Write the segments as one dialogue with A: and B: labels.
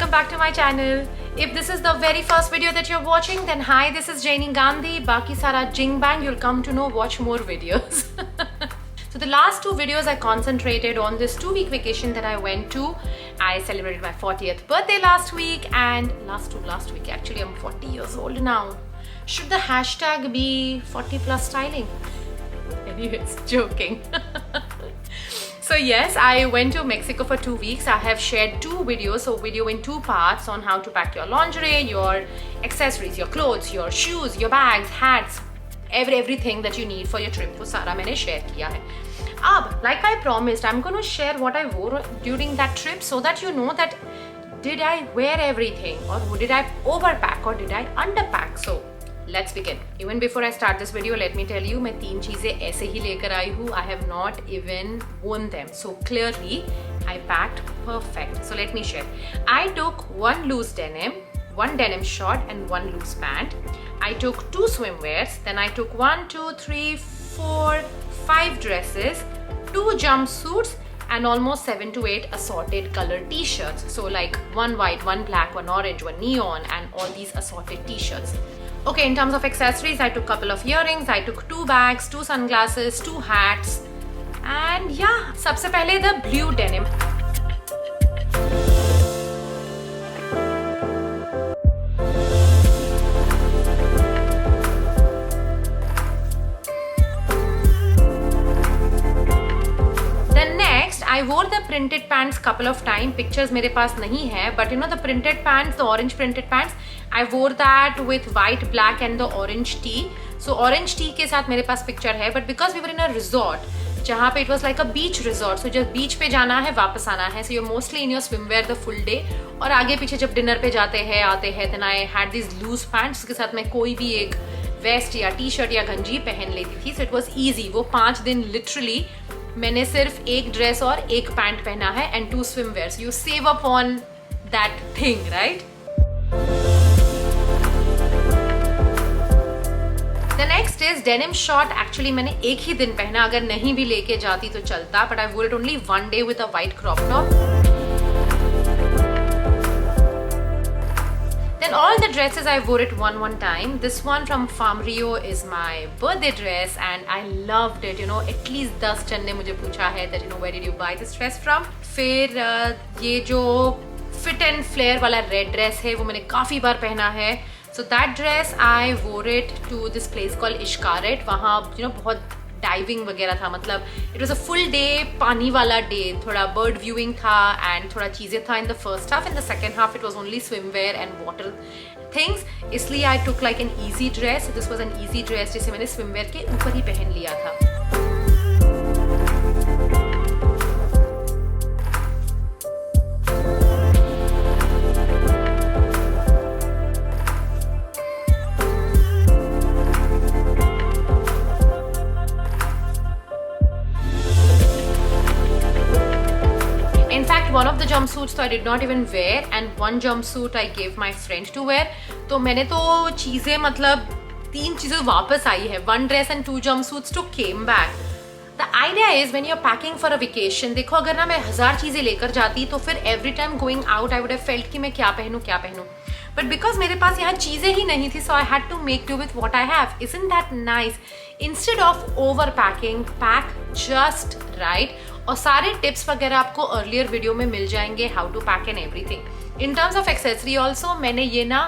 A: welcome back to my channel. If this is the very first video that you're watching, then hi, this is Jainee Gandhi. Baki sara jing bang, you'll come to know, watch more videos. So the last two videos I concentrated on this 2-week vacation that I went to. I celebrated my 40th birthday last week, and last week actually. I'm 40 years old now. Should the hashtag be 40 plus styling? Anyways, joking. So yes, I went to Mexico for 2 weeks. I have shared 2 videos, so video in 2 parts on how to pack your lingerie, your accessories, your clothes, your shoes, your bags, hats, everything that you need for your trip. वो सारा मैंने share किया है. अब, like I promised, I'm going to share what I wore during that trip so that you know that did I wear everything, or did I overpack, or did I underpack. So let's begin. Even before I start this video, let me tell you, मैं 3 चीजें ऐसे ही लेकर आई हूँ. I have not even worn them. So clearly, I packed perfect. So let me share. I took 1 loose denim, 1 denim short, and 1 loose pant. I took 2 swimwears. Then I took 1, 2, 3, 4, 5 dresses, 2 jumpsuits, and almost 7 to 8 assorted color t-shirts. So like 1 white, 1 black, 1 orange, 1 neon, and all these assorted t-shirts. Okay, in terms of accessories, I took a couple of earrings, I took 2 bags, 2 sunglasses, 2 hats, and yeah, सबसे पहले the blue denim. I wore the printed pants couple of times. Pictures मेरे पास नहीं है, but you know the printed pants, the orange printed pants, I wore that with white, black and the orange tee. So orange tee के साथ मेरे पास picture है, but because we were in a resort, जहाँ पे it was like a beach resort, so जब beach पे जाना है वापस आना है, so you're mostly in your swimwear the full day. और आगे पीछे जब dinner पे जाते हैं आते हैं, then I had these loose pants के साथ मैं कोई भी एक vest या t-shirt या गंजी पहन लेती थी. So it was easy. वो 5 दिन literally मैंने सिर्फ एक ड्रेस और एक पैंट पहना है and 2 swimwears. You save up on that thing, right? The next is denim short. Actually मैंने एक ही दिन पहना, अगर नहीं भी लेके जाती तो चलता, but I wore it only 1 day with a white crop top. Then all the dresses I wore it one time. This one from Farm Rio is my birthday dress and I loved it. You know, at least 10 जन ने मुझे पूछा है that you know where did you buy this dress from. फिर ये जो fit and flare वाला red dress है वो मैंने काफी बार पहना है. So that dress I wore it to this place called Ishkaret. वहाँ you know बहुत डाइविंग वगैरह था, मतलब it was a full day, पानी वाला डे, थोड़ा बर्ड व्यूइंग था एंड थोड़ा चीज़ें था in the first half. In the second half it was only swimwear and water things. इसलिए I took like an easy dress. This was an easy dress जिसे मैंने स्विमवेयर के ऊपर ही पहन लिया था. One of the jumpsuits so I did not even wear, and 1 jumpsuit I gave my friend to wear. तो मैंने तो चीज़ें मतलब 3 चीज़ें वापस आई है. 1 dress and 2 jumpsuits to came back. The idea is when you're packing for a vacation, देखो अगर ना मैं 1000 चीज़ें लेकर जाती तो फिर every time going out I would have felt कि मैं क्या पहनूं. But because मेरे पास यहाँ चीज़ें ही नहीं थी, so I had to make do with what I have. Isn't that nice? Instead of overpacking, pack just right. और सारे टिप्स वगैरह आपको अर्लियर वीडियो में मिल जाएंगे, how to pack and everything. In terms of accessory also मैंने ये ना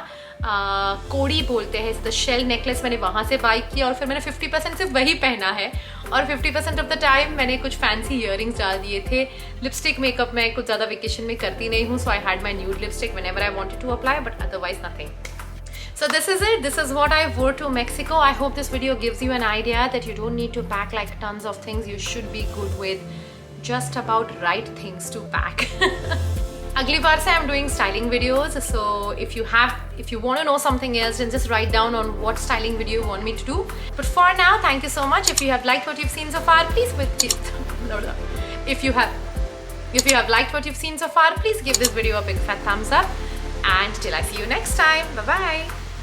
A: कोड़ी बोलते हैं द शेल नेकलेस, मैंने वहाँ से बाई किया और फिर मैंने 50% सिर्फ वही पहना है और 50% ऑफ द टाइम मैंने कुछ फैंसी ईयरिंग्स डाल दिए थे. लिपस्टिक मेकअप मैं कुछ ज़्यादा वेकेशन में करती नहीं हूँ, so I had my nude lipstick whenever I wanted to apply, but otherwise nothing. So this is it. This is what I wore to Mexico. I hope this video gives you an idea that you don't need to pack like tons of things. You should be good with just about right things to pack. अगली बार से I'm doing styling videos. So if you want to know something else, then just write down on what styling video you want me to do. But for now, thank you so much. If you have liked what you've seen so far, please if you have liked what you've seen so far, please give this video a big fat thumbs up. And till I see you next time. Bye bye.